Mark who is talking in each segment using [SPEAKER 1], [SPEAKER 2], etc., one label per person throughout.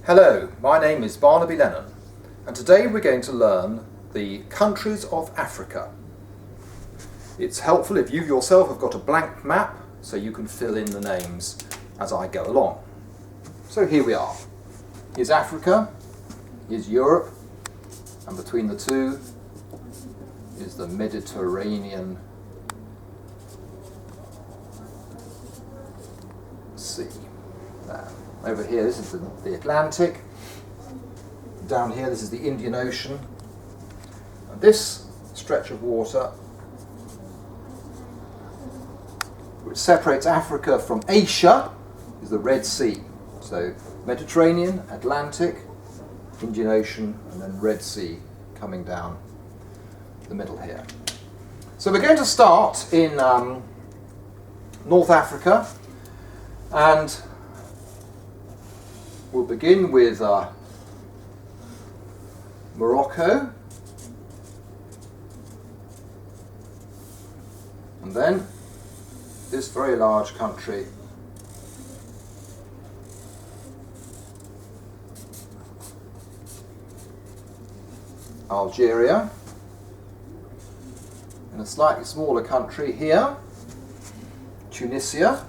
[SPEAKER 1] Hello, my name is Barnaby Lennon, and today we're going to learn the countries of Africa. It's helpful if you yourself have got a blank map so you can fill in the names as I go along. So here we are. Here's Africa, here's Europe, and between the two is the Mediterranean Sea. There. Over here, this is the Atlantic. Down here, this is the Indian Ocean. And this stretch of water, which separates Africa from Asia, is the Red Sea. So Mediterranean, Atlantic, Indian Ocean, and then Red Sea coming down the middle here. So we're going to start in North Africa, and we'll begin with Morocco, and then this very large country Algeria, and a slightly smaller country here, Tunisia,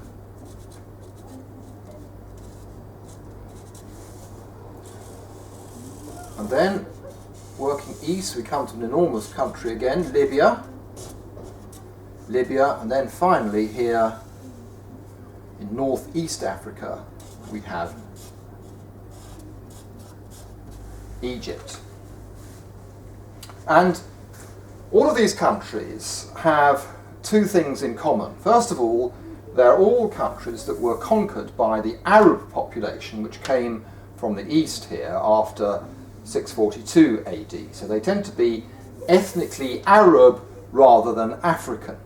[SPEAKER 1] and then working east we come to an enormous country again, Libya, and then finally here in northeast Africa we have Egypt. And all of these countries have two things in common. First of all, they're all countries that were conquered by the Arab population which came from the east here after 642 AD. So they tend to be ethnically Arab rather than African.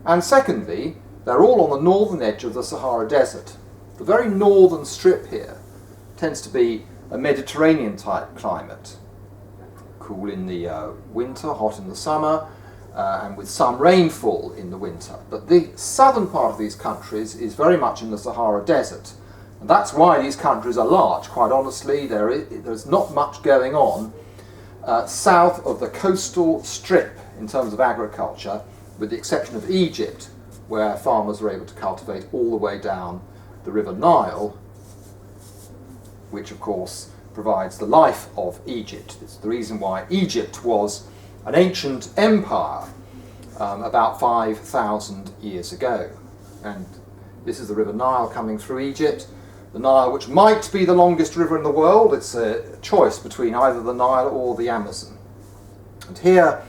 [SPEAKER 1] And secondly, they're all on the northern edge of the Sahara Desert. The very northern strip here tends to be a Mediterranean type climate. Cool in the winter, hot in the summer, and with some rainfall in the winter. But the southern part of these countries is very much in the Sahara Desert. And that's why these countries are large. Quite honestly, there's not much going on south of the coastal strip in terms of agriculture, with the exception of Egypt, where farmers are able to cultivate all the way down the River Nile, which of course provides the life of Egypt. It's the reason why Egypt was an ancient empire about 5,000 years ago. And this is the River Nile coming through Egypt. The Nile, which might be the longest river in the world. It's a choice between either the Nile or the Amazon. And here,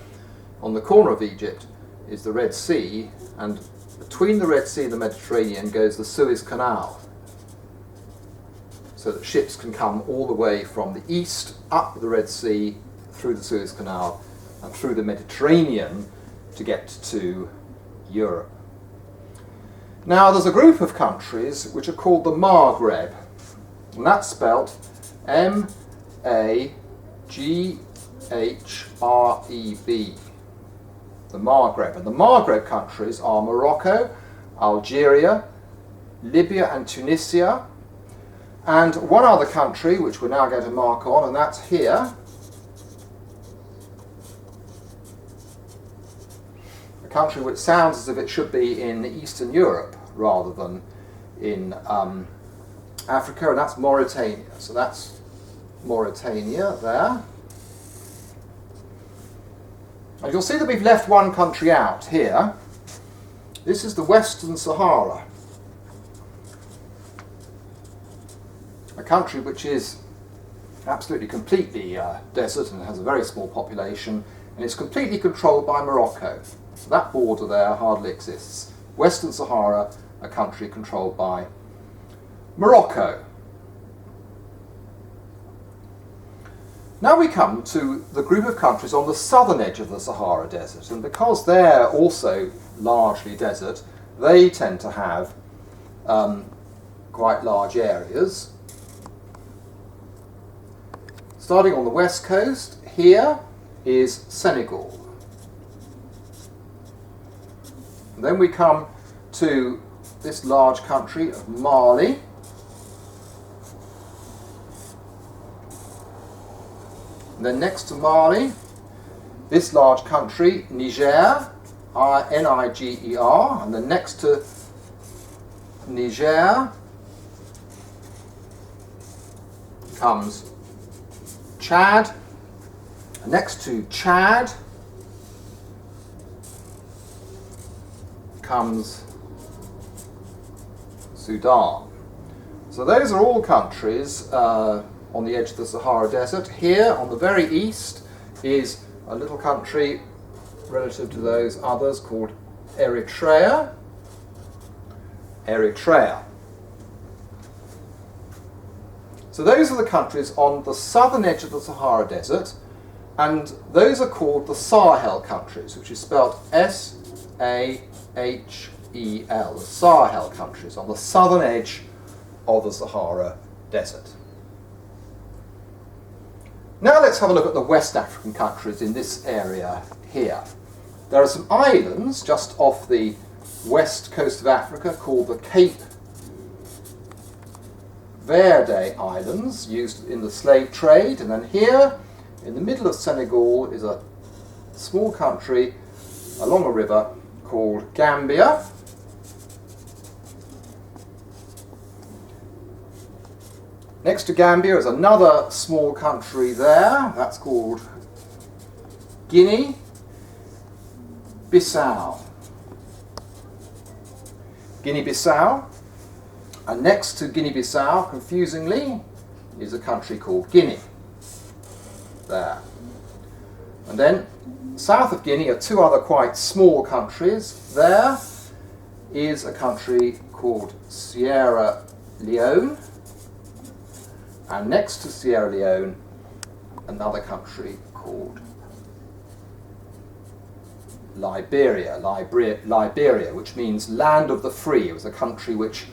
[SPEAKER 1] on the corner of Egypt, is the Red Sea, and between the Red Sea and the Mediterranean goes the Suez Canal, so that ships can come all the way from the east, up the Red Sea, through the Suez Canal, and through the Mediterranean to get to Europe. Now, there's a group of countries which are called the Maghreb, and that's spelt M-A-G-H-R-E-B, the Maghreb. And the Maghreb countries are Morocco, Algeria, Libya and Tunisia, and one other country which we're now going to mark on, and that's here, country which sounds as if it should be in Eastern Europe rather than in Africa, and that's Mauritania. So that's Mauritania there. And you'll see that we've left one country out here. This is the Western Sahara, a country which is absolutely completely desert and has a very small population, and it's completely controlled by Morocco. So that border there hardly exists. Western Sahara, a country controlled by Morocco. Now we come to the group of countries on the southern edge of the Sahara Desert, and because they're also largely desert, they tend to have quite large areas. Starting on the west coast, here is Senegal. And then we come to this large country of Mali. And then next to Mali, this large country, Niger, Niger, and then next to Niger comes Chad. Next to Chad comes Sudan. So those are all countries on the edge of the Sahara Desert. Here on the very east is a little country relative to those others called Eritrea. Eritrea. So those are the countries on the southern edge of the Sahara Desert, and those are called the Sahel countries, which is spelled S-A-H-E-L, the Sahel countries on the southern edge of the Sahara Desert. Now let's have a look at the West African countries in this area here. There are some islands just off the west coast of Africa called the Cape Verde Islands, used in the slave trade, and then here in the middle of Senegal is a small country along a river called Gambia. Next to Gambia is another small country there, that's called Guinea-Bissau. Guinea-Bissau. And next to Guinea-Bissau, confusingly, is a country called Guinea. There. And then south of Guinea are two other quite small countries. There is a country called Sierra Leone. And next to Sierra Leone, another country called Liberia, which means land of the free. It was a country which,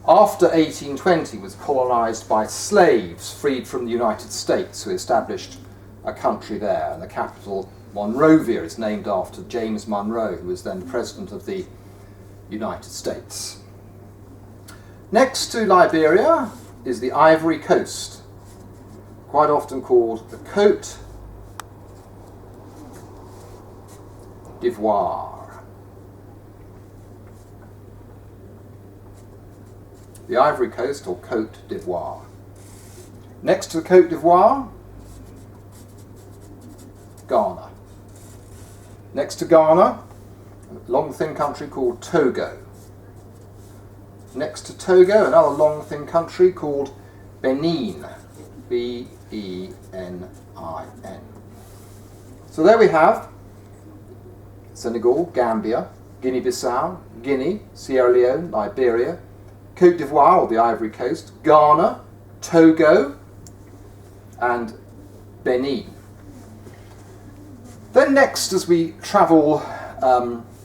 [SPEAKER 1] after 1820, was colonised by slaves freed from the United States, who established a country there. And the capital, Monrovia, is named after James Monroe, who was then President of the United States. Next to Liberia is the Ivory Coast, quite often called the Côte d'Ivoire. The Ivory Coast, or Côte d'Ivoire. Next to the Côte d'Ivoire, Ghana. Next to Ghana, a long thin country called Togo. Next to Togo, another long thin country called Benin. B-E-N-I-N. So there we have Senegal, Gambia, Guinea-Bissau, Guinea, Sierra Leone, Liberia, Côte d'Ivoire, or the Ivory Coast, Ghana, Togo, and Benin. Then next, as we travel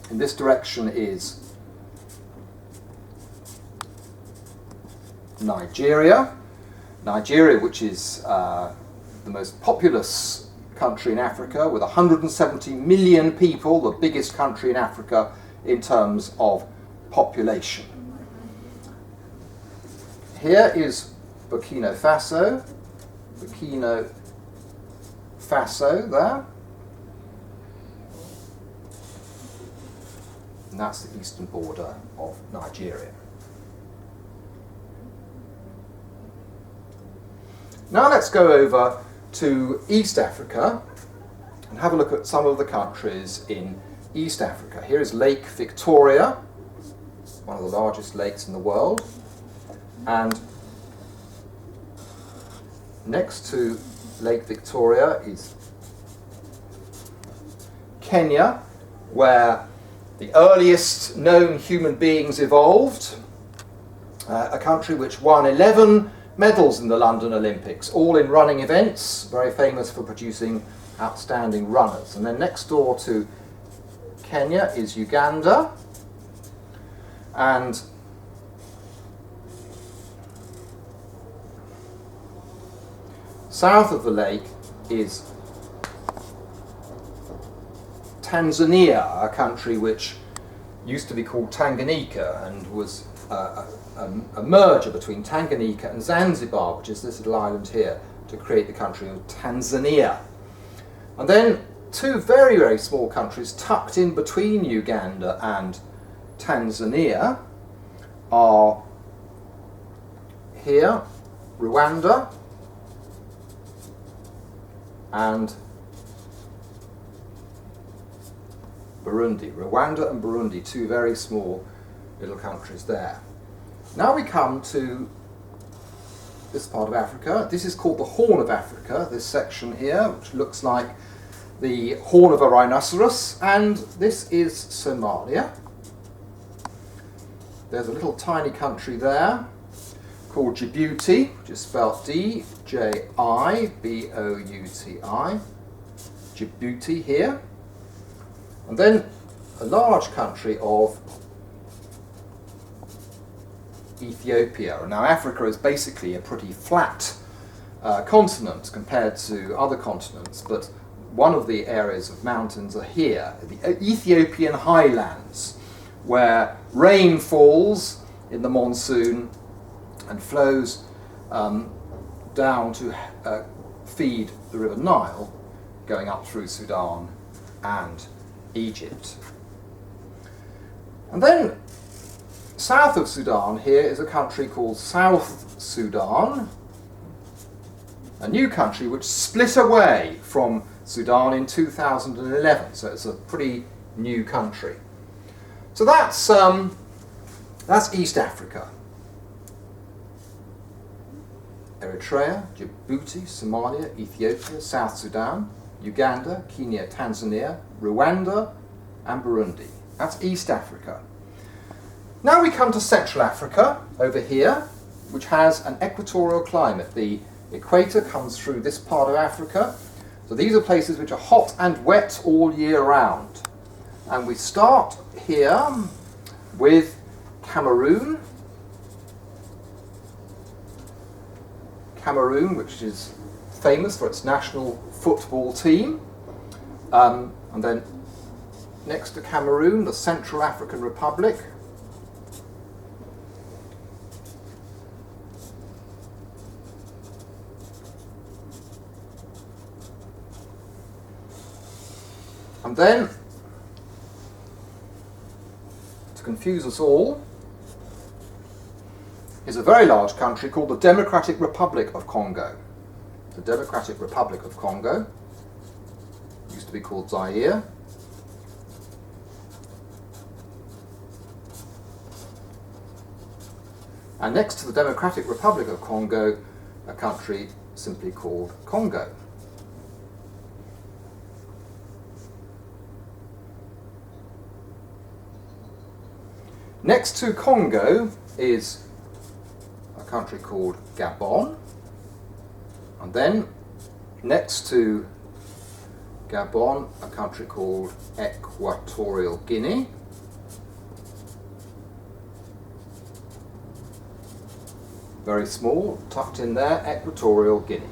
[SPEAKER 1] in this direction, is Nigeria. Nigeria, which is the most populous country in Africa, with 170 million people, the biggest country in Africa in terms of population. Here is Burkina Faso. Burkina Faso there. And that's the eastern border of Nigeria. Now let's go over to East Africa and have a look at some of the countries in East Africa. Here is Lake Victoria, one of the largest lakes in the world. And next to Lake Victoria is Kenya, where the earliest known human beings evolved, a country which won 11 medals in the London Olympics, all in running events, very famous for producing outstanding runners. And then next door to Kenya is Uganda, and south of the lake is Tanzania, a country which used to be called Tanganyika and was a merger between Tanganyika and Zanzibar, which is this little island here, to create the country of Tanzania. And then two very, very small countries tucked in between Uganda and Tanzania are here, Rwanda and Burundi. Rwanda and Burundi, two very small little countries there. Now we come to this part of Africa. This is called the Horn of Africa, this section here, which looks like the horn of a rhinoceros, and this is Somalia. There's a little tiny country there called Djibouti, which is spelled D-J-I-B-O-U-T-I. Djibouti here. And then a large country of Ethiopia. Now Africa is basically a pretty flat continent compared to other continents, but one of the areas of mountains are here, the Ethiopian highlands, where rain falls in the monsoon and flows down to feed the River Nile, going up through Sudan and Egypt. And then south of Sudan here is a country called South Sudan, a new country which split away from Sudan in 2011, so it's a pretty new country. So that's East Africa. Eritrea, Djibouti, Somalia, Ethiopia, South Sudan, Uganda, Kenya, Tanzania, Rwanda and Burundi. That's East Africa. Now we come to Central Africa, over here, which has an equatorial climate. The equator comes through this part of Africa. So these are places which are hot and wet all year round. And we start here with Cameroon. Cameroon, which is famous for its national football team. And then next to Cameroon, the Central African Republic. And then, to confuse us all, is a very large country called the Democratic Republic of Congo. The Democratic Republic of Congo used to be called Zaire. And next to the Democratic Republic of Congo, a country simply called Congo. Next to Congo is a country called Gabon, and then next to Gabon, a country called Equatorial Guinea, very small, tucked in there, Equatorial Guinea.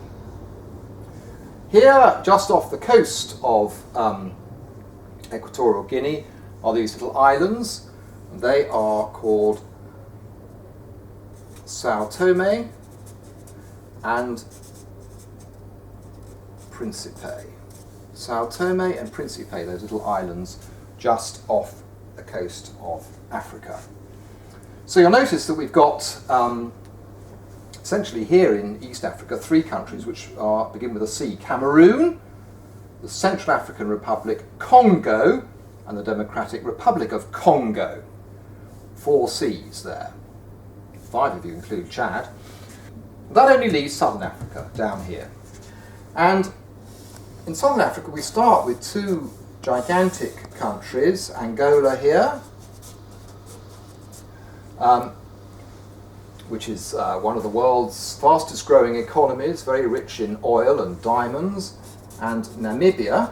[SPEAKER 1] Here, just off the coast of Equatorial Guinea, are these little islands. They are called Sao Tome and Principe. Sao Tome and Principe, those little islands just off the coast of Africa. So you'll notice that we've got essentially here in East Africa three countries which begin with a C: Cameroon, the Central African Republic, Congo, and the Democratic Republic of Congo. 4 C's there. 5 if you include Chad. That only leaves Southern Africa down here. And in Southern Africa we start with two gigantic countries, Angola here, which is one of the world's fastest growing economies, very rich in oil and diamonds, and Namibia.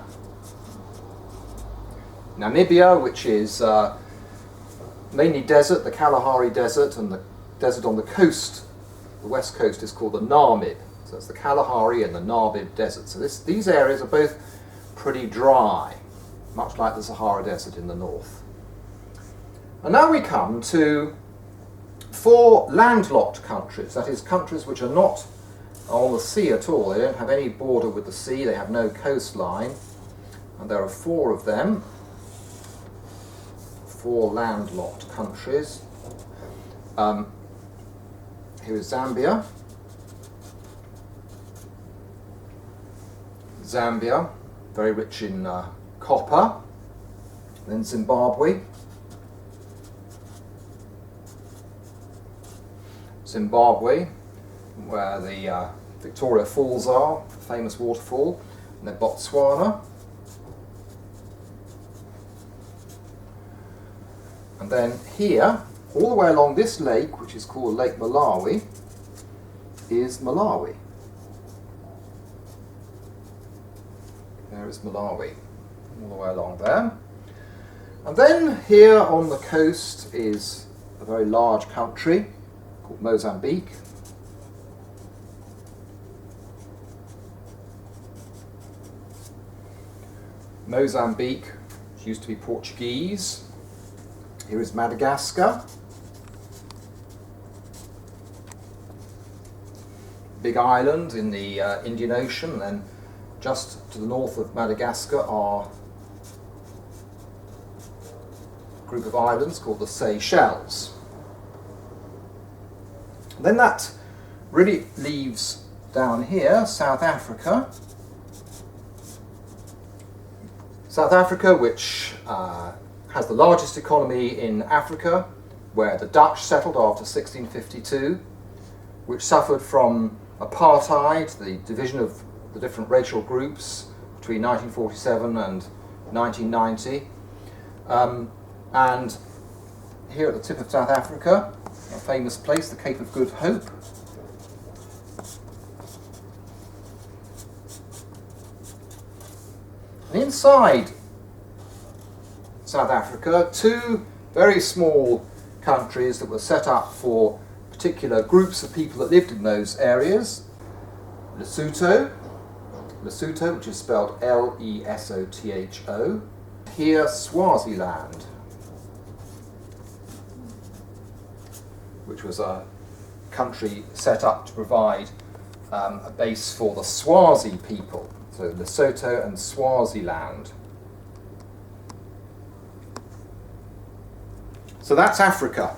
[SPEAKER 1] Namibia, which is mainly desert, the Kalahari Desert, and the desert on the coast, the west coast, is called the Namib. So it's the Kalahari and the Namib Desert. So these areas are both pretty dry, much like the Sahara Desert in the north. And now we come to 4 landlocked countries, that is, countries which are not on the sea at all. They don't have any border with the sea, they have no coastline, and there are 4 of them, 4 landlocked countries. Here is Zambia. Zambia, very rich in copper. Then Zimbabwe. Zimbabwe, where the Victoria Falls are, the famous waterfall. And then Botswana. And then here, all the way along this lake, which is called Lake Malawi, is Malawi. There is Malawi, all the way along there. And then here on the coast is a very large country called Mozambique. Mozambique, which used to be Portuguese. Here is Madagascar. Big island in the Indian Ocean, and then just to the north of Madagascar are a group of islands called the Seychelles. And then that really leaves down here South Africa. South Africa, which has the largest economy in Africa, where the Dutch settled after 1652, which suffered from apartheid, the division of the different racial groups between 1947 and 1990. And here at the tip of South Africa, a famous place, the Cape of Good Hope. And inside South Africa, 2 very small countries that were set up for particular groups of people that lived in those areas. Lesotho, which is spelled Lesotho. Here, Swaziland, which was a country set up to provide a base for the Swazi people. So Lesotho and Swaziland. So that's Africa.